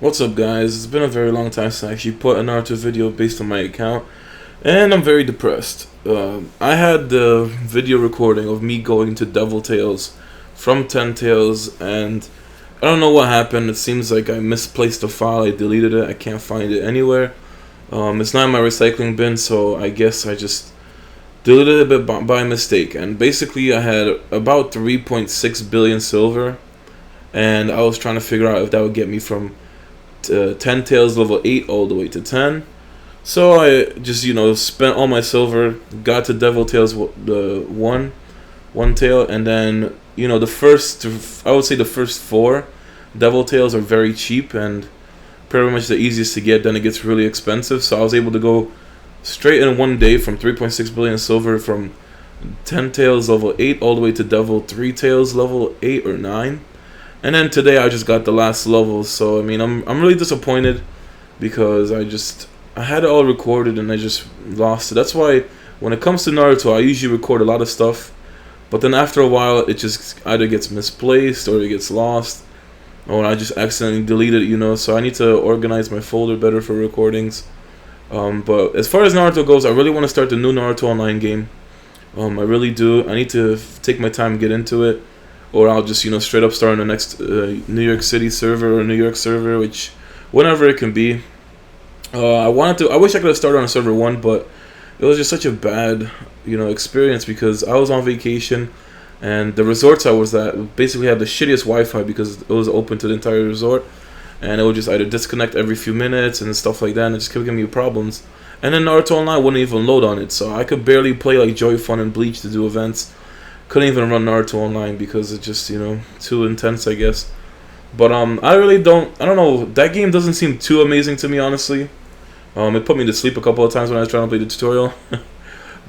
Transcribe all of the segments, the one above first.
What's up, guys? It's been a very long time since I actually put a Naruto video based on my account, and I'm very depressed. I had the video recording of me going to Devil Tales from Ten Tails, and I don't know what happened. It seems like I misplaced the file. I deleted it. I can't find it anywhere. It's not in my recycling bin, so I guess I just deleted it by mistake. And basically, I had about 3.6 billion silver, and I was trying to figure out if that would get me from 10 tails level 8 all the way to 10. So I just, spent all my silver, got to Devil Tails the one tail, and then, I would say the first 4 Devil Tails are very cheap and pretty much the easiest to get. Then it gets really expensive, so I was able to go straight in one day from 3.6 billion silver from 10 tails level 8 all the way to Devil 3 tails level 8 or 9. And then today I just got the last level, so I mean I'm really disappointed because I had it all recorded and I just lost it. That's why when it comes to Naruto, I usually record a lot of stuff, but then after a while it just either gets misplaced or it gets lost, or I just accidentally delete it, so I need to organize my folder better for recordings. But as far as Naruto goes, I really want to start the new Naruto Online game. I really do. I need to take my time and get into it. Or I'll just, straight up start on the next New York City server or New York server, which, whenever it can be. I wish I could have started on server 1, but it was just such a bad, experience because I was on vacation, and the resorts I was at basically had the shittiest Wi-Fi because it was open to the entire resort, and it would just either disconnect every few minutes and stuff like that, and it just kept giving me problems. And then Naruto Online wouldn't even load on it, so I could barely play like Joy Fun and Bleach to do events. Couldn't even run Naruto Online because it's just, too intense, I guess. But I don't know, that game doesn't seem too amazing to me, honestly. It put me to sleep a couple of times when I was trying to play the tutorial.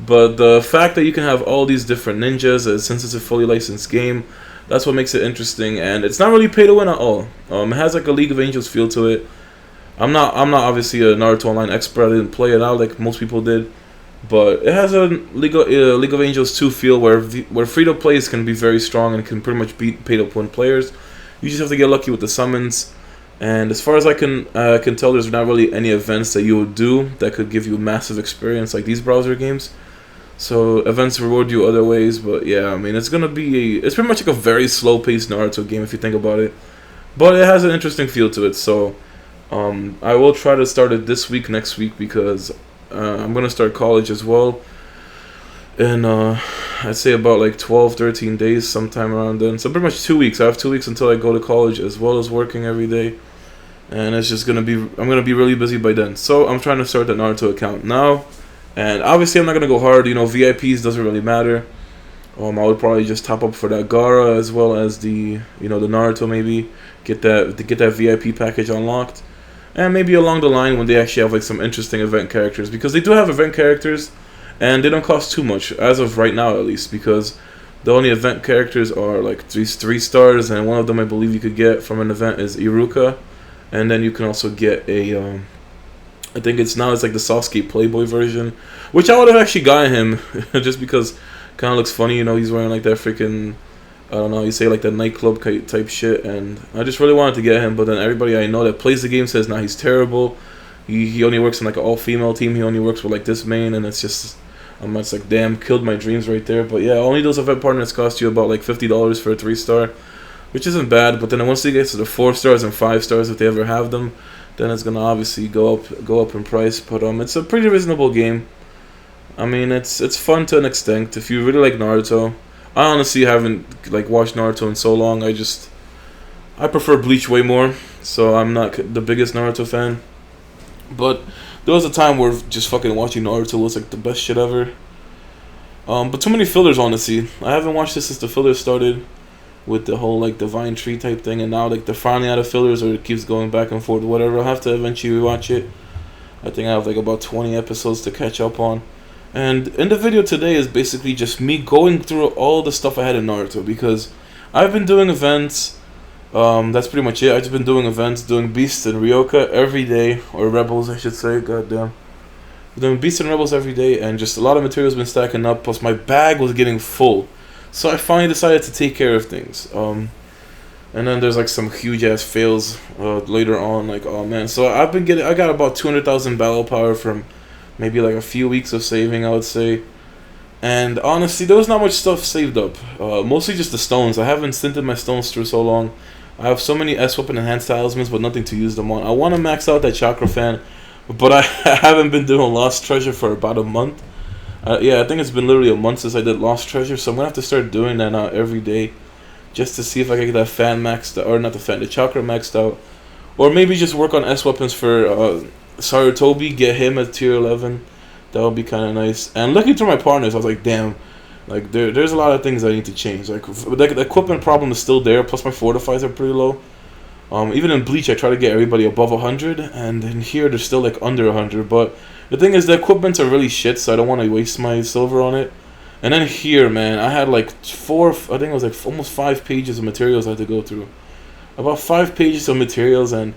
But the fact that you can have all these different ninjas, since it's a fully licensed game, that's what makes it interesting, and it's not really pay to win at all. It has like a League of Angels feel to it. I'm not obviously a Naruto Online expert. I didn't play it out like most people did. But it has a League of Angels 2 feel where free-to-plays can be very strong and can pretty much beat pay-to-win players. You just have to get lucky with the summons. And as far as I can tell, there's not really any events that you would do that could give you massive experience like these browser games. So events reward you other ways, but yeah, I mean it's pretty much like a very slow-paced Naruto game if you think about it. But it has an interesting feel to it, so I will try to start it this week, next week, because I'm going to start college as well, and I'd say about like 12, 13 days, sometime around then. So pretty much 2 weeks. I have 2 weeks until I go to college, as well as working every day, and it's just I'm going to be really busy by then. So I'm trying to start the Naruto account now, and obviously I'm not going to go hard, VIPs doesn't really matter. I would probably just top up for that Gaara as well as the, the Naruto, maybe, get that VIP package unlocked. And maybe along the line when they actually have like some interesting event characters, because they do have event characters and they don't cost too much as of right now, at least, because the only event characters are like 3 stars, and one of them I believe you could get from an event is Iruka, and then you can also get a I think it's like the Sasuke Playboy version, which I would have actually gotten him just because kind of looks funny, he's wearing like that freaking, I don't know, you say like that nightclub type shit, and I just really wanted to get him, but then everybody I know that plays the game says, nah, he's terrible. He only works in like an all-female team. He only works with like this main, and it's just, I'm just like, damn, killed my dreams right there. But yeah, only those event partners cost you about like $50 for a 3-star, which isn't bad. But then once it gets to the 4 stars and 5 stars, if they ever have them, then it's gonna obviously go up in price. But it's a pretty reasonable game. I mean, it's fun to an extent if you really like Naruto. I honestly haven't like watched Naruto in so long. I prefer Bleach way more, so I'm not the biggest Naruto fan. But there was a time where just fucking watching Naruto was like the best shit ever. But too many fillers, honestly. I haven't watched this since the fillers started with the whole like Divine Tree type thing, and now like they're finally out of fillers, or it keeps going back and forth, whatever. I'll have to eventually rewatch it. I think I have like about 20 episodes to catch up on. And in the video today is basically just me going through all the stuff I had in Naruto, because I've been doing events. That's pretty much it. I've just been doing events, doing Beast and Ryoka every day, or Rebels I should say, goddamn. Doing Beast and Rebels every day, and just a lot of material's been stacking up, plus my bag was getting full. So I finally decided to take care of things. And then there's like some huge ass fails later on. Like, oh man. So I got about 200,000 battle power from maybe like a few weeks of saving, I would say. And honestly, there was not much stuff saved up. Mostly just the stones. I haven't stinted my stones through so long. I have so many S-Weapon Enhanced Talismans, but nothing to use them on. I want to max out that Chakra Fan, but I haven't been doing Lost Treasure for about a month. Yeah, I think it's been literally a month since I did Lost Treasure, so I'm going to have to start doing that now every day, just to see if I can get that fan maxed out, or not the fan, the Chakra maxed out. Or maybe just work on S-Weapons for Sarutobi, get him at tier 11. That would be kind of nice. And looking through my partners, I was like, damn, like there's a lot of things I need to change. Like the equipment problem is still there. Plus my fortifies are pretty low. Even in Bleach, I try to get everybody above 100, and in here they're still like under 100. But the thing is, the equipments are really shit, so I don't want to waste my silver on it. And then here, man, I had like I think it was like almost 5 pages of materials I had to go through. About 5 pages of materials, and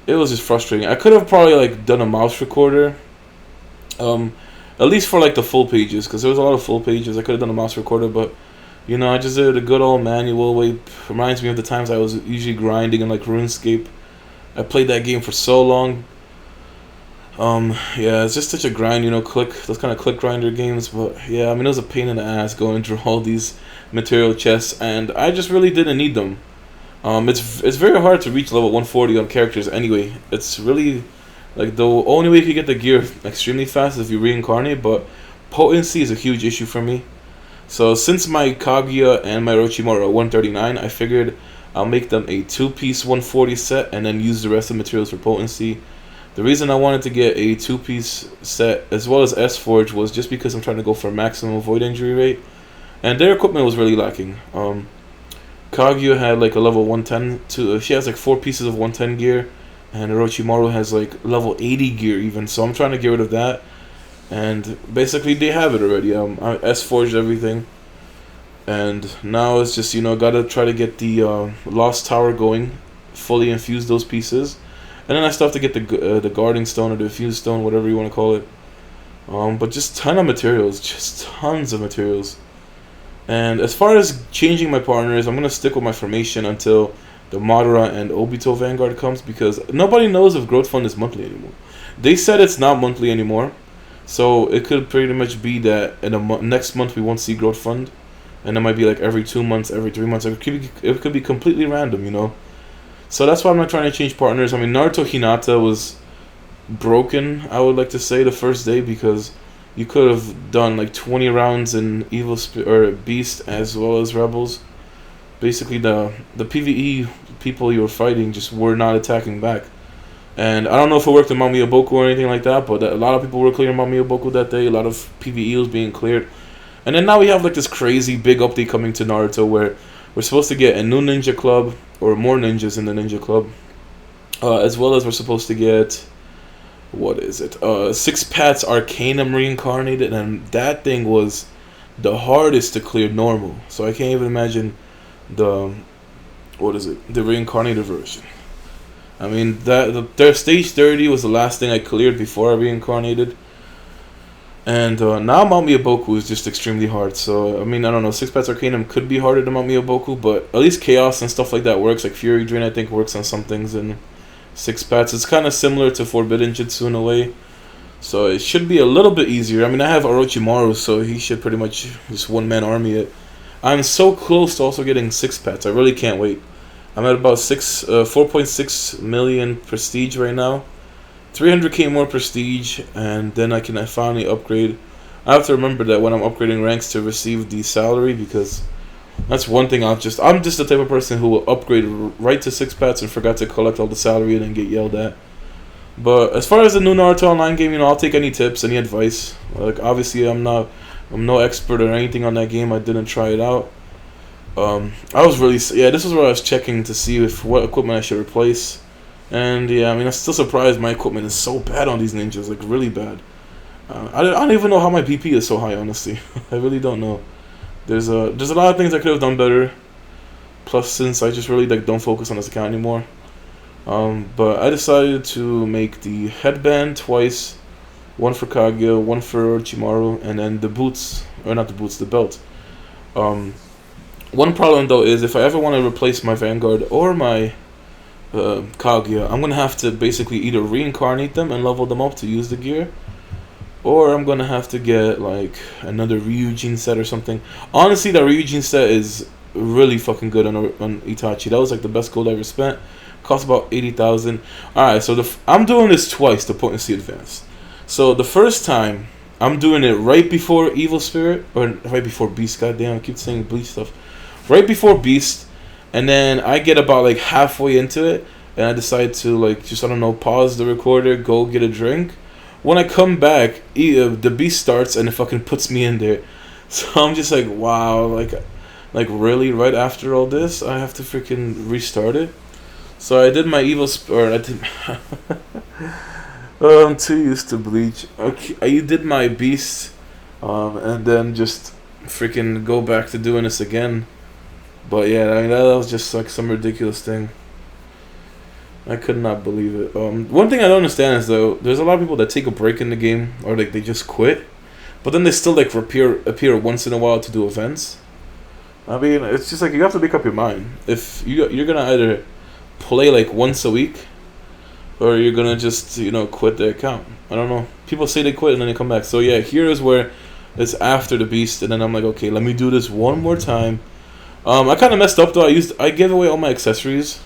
it was just frustrating. I could have probably like done a mouse recorder. At least for like the full pages, because there was a lot of full pages. I could have done a mouse recorder, but you know, I just did a good old manual way. Reminds me of the times I was usually grinding in like RuneScape. I played that game for so long. Yeah, it's just such a grind, you know, those kind of click grinder games. But yeah, I mean, it was a pain in the ass going through all these material chests, and I just really didn't need them. It's very hard to reach level 140 on characters anyway. It's really like the only way you can get the gear extremely fast is if you reincarnate, but potency is a huge issue for me. So since my Kaguya and my Orochimaru are 139, I figured I'll make them a 2-piece 140 set and then use the rest of the materials for potency. The reason I wanted to get a 2-piece set as well as S-Forge was just because I'm trying to go for maximum void injury rate, and their equipment was really lacking. Kaguya had like a level 110 she has like 4 pieces of 110 gear, and Orochimaru has like level 80 gear even, so I'm trying to get rid of that. And basically they have it already. I S-forged everything, and now it's just, you know, gotta try to get the Lost Tower going, fully infuse those pieces, and then I still have to get the Guarding Stone or the Infused Stone, whatever you want to call it. But just ton of materials, just tons of materials. And as far as changing my partners, I'm gonna stick with my formation until the Madara and Obito Vanguard comes, because nobody knows if Growth Fund is monthly anymore. They said it's not monthly anymore, so it could pretty much be that in next month we won't see Growth Fund, and it might be like every 2 months, every 3 months. It could be completely random, you know. So that's why I'm not trying to change partners. I mean, Naruto Hinata was broken, I would like to say, the first day, because you could have done like 20 rounds in Beast as well as Rebels. Basically, the PvE people you were fighting just were not attacking back. And I don't know if it worked in Mount Miyaboku or anything like that, but a lot of people were clearing Mount Miyaboku that day. A lot of PvE was being cleared. And then now we have like this crazy big update coming to Naruto where we're supposed to get a new ninja club, or more ninjas in the ninja club. As well as we're supposed to get, what is it? 6 Pats Arcanum reincarnated, and that thing was the hardest to clear normal. So I can't even imagine the reincarnated version. I mean, their stage 30 was the last thing I cleared before I reincarnated, and now Mount Miyaboku is just extremely hard. So I mean, I don't know, 6 Pats Arcanum could be harder than Mount Miyaboku, but at least Chaos and stuff like that works. Like Fury Drain, I think, works on some things, and 6 Pats, it's kind of similar to Forbidden Jutsu in a way, so it should be a little bit easier. I mean, I have Orochimaru, so he should pretty much just one-man army it. I'm so close to also getting 6 Pats. I really can't wait. I'm at about 4.6 million prestige right now. 300k more prestige, and then I can finally upgrade. I have to remember that when I'm upgrading ranks to receive the salary, because that's one thing I'm just the type of person who will upgrade right to 6 Pats and forgot to collect all the salary and then get yelled at. But as far as the new Naruto Online game, you know, I'll take any tips, any advice. Like, obviously I'm no expert or anything on that game. I didn't try it out. I was really, this is where I was checking to see what equipment I should replace. And yeah, I mean, I'm still surprised my equipment is so bad on these ninjas, like really bad. I don't even know how my BP is so high, honestly. I really don't know. There's a lot of things I could have done better. Plus, since I just really like don't focus on this account anymore. But I decided to make the headband twice. One for Kaguya, one for Orochimaru, and then the boots, or not the boots, the belt. One problem though is if I ever want to replace my Vanguard or my Kaguya, I'm gonna have to basically either reincarnate them and level them up to use the gear, or I'm gonna have to get like another Ryujin set or something. Honestly, that Ryujin set is really fucking good on Itachi. That was like the best gold I ever spent. Cost about 80,000. Alright, so I'm doing this twice, the potency advance. So the first time, I'm doing it right before Evil Spirit, or right before Beast, goddamn, I keep saying Bleach stuff. Right before Beast, and then I get about like halfway into it, and I decide to like, just, I don't know, pause the recorder, go get a drink. When I come back, the Beast starts, and it fucking puts me in there. So I'm just like, wow, like really, right after all this, I have to freaking restart it? So I did my I'm too used to Bleach. Okay, I did my Beast, and then just freaking go back to doing this again. But yeah, I mean, that was just like some ridiculous thing. I could not believe it. One thing I don't understand is though, there's a lot of people that take a break in the game, or like they just quit, but then they still like appear once in a while to do events. I mean, it's just like you have to make up your mind. If you're gonna either play like once a week, or you're gonna just, you know, quit the account. I don't know. People say they quit and then they come back. So yeah, here is where it's after the Beast, and then I'm like, okay, let me do this one more time. I kind of messed up though. I gave away all my accessories,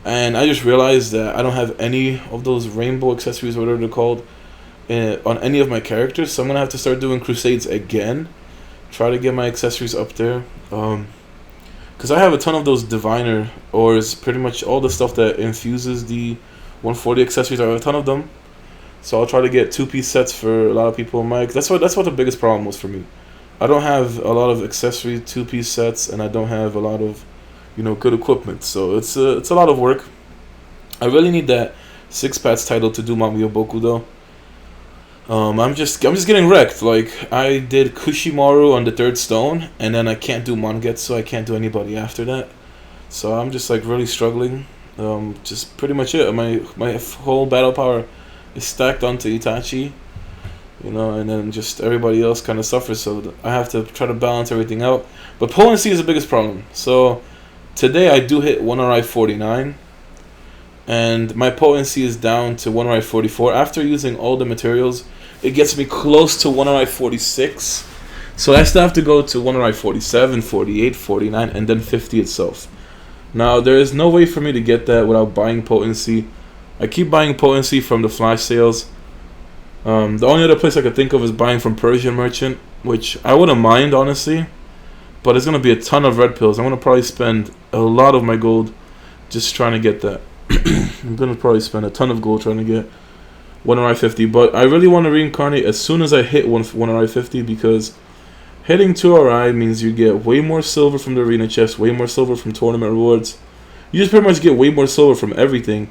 and I just realized that I don't have any of those rainbow accessories, or whatever they're called, on any of my characters. So I'm gonna have to start doing crusades again. Try to get my accessories up there. Because I have a ton of those diviner ores, pretty much all the stuff that infuses the 140 accessories. I have a ton of them, so I'll try to get 2-piece sets for a lot of people. That's what the biggest problem was for me. I don't have a lot of accessory 2-piece sets, and I don't have a lot of, you know, good equipment. So it's a lot of work. I really need that 6-patch title to do Mamiyoboku though. I'm just getting wrecked. Like, I did Kushimaru on the 3rd stone, and then I can't do Mangetsu, so I can't do anybody after that. So I'm just like really struggling. Just pretty much it. My whole battle power is stacked onto Itachi, you know, and then just everybody else kind of suffers. So I have to try to balance everything out. But potency is the biggest problem. So today I do hit 1RI 49. And my potency is down to 1RI 44. After using all the materials, it gets me close to 1RI 46. So I still have to go to 1RI 47, 48, 49, and then 50 itself. Now, there is no way for me to get that without buying potency. I keep buying potency from the flash sales. The only other place I could think of is buying from Persian Merchant, which I wouldn't mind, honestly. But it's going to be a ton of red pills. I'm going to probably spend a lot of my gold just trying to get that. I'm gonna probably spend a ton of gold trying to get 1RI 50, but I really want to reincarnate as soon as I hit 1RI 50, because hitting 2RI means you get way more silver from the arena chest, way more silver from tournament rewards. You just pretty much get way more silver from everything,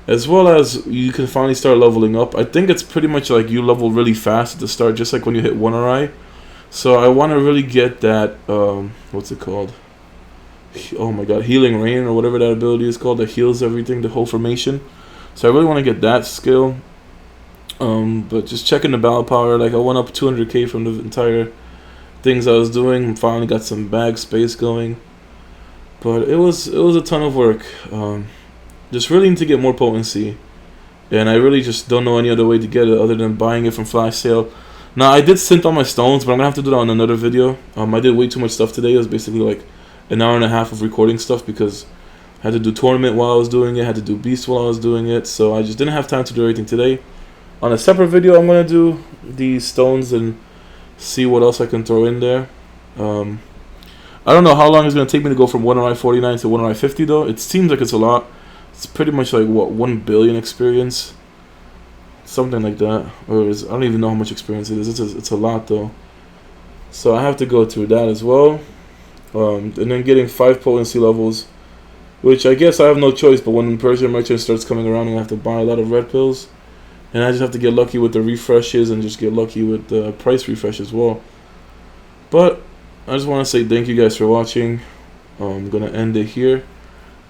as well as you can finally start leveling up. I think it's pretty much like you level really fast at the start, just like when you hit 1RI. So I want to really get that, what's it called? Oh my god, Healing Rain, or whatever that ability is called, that heals everything, the whole formation. So I really want to get that skill. But just checking the battle power, like I went up 200k from the entire things I was doing. Finally got some bag space going. But it was a ton of work. Just really need to get more potency. And I really just don't know any other way to get it other than buying it from flash sale. Now I did synth on my stones, but I'm gonna have to do that on another video. I did way too much stuff today. It was basically like an hour and a half of recording stuff, because I had to do tournament while I was doing it, had to do beast while I was doing it, so I just didn't have time to do everything today. On a separate video, I'm gonna do these stones and see what else I can throw in there. I don't know how long it's gonna take me to go from 1RI 49 to 1RI 50 though. It seems like it's a lot. It's pretty much like what, 1 billion experience, something like that. Or I don't even know how much experience it is. It's a lot though. So I have to go through that as well. And then getting 5 potency levels, which I guess I have no choice, but when Persian Merchant starts coming around, I have to buy a lot of red pills, and I just have to get lucky with the refreshes and just get lucky with the price refresh as well. But I just want to say thank you guys for watching. I'm gonna end it here,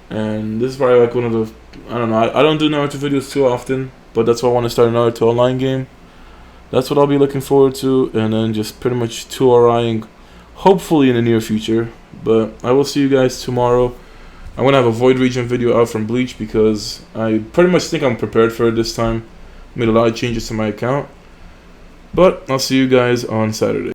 and this is probably like one of the, I don't know, I don't do Naruto videos too often, but that's why I want to start a Naruto online game. That's what I'll be looking forward to, and then just pretty much 2RIing hopefully in the near future, But I will see you guys tomorrow. I'm gonna have a Void Region video out from Bleach because I pretty much think I'm prepared for it this time. Made a lot of changes to my account. But I'll see you guys on Saturday.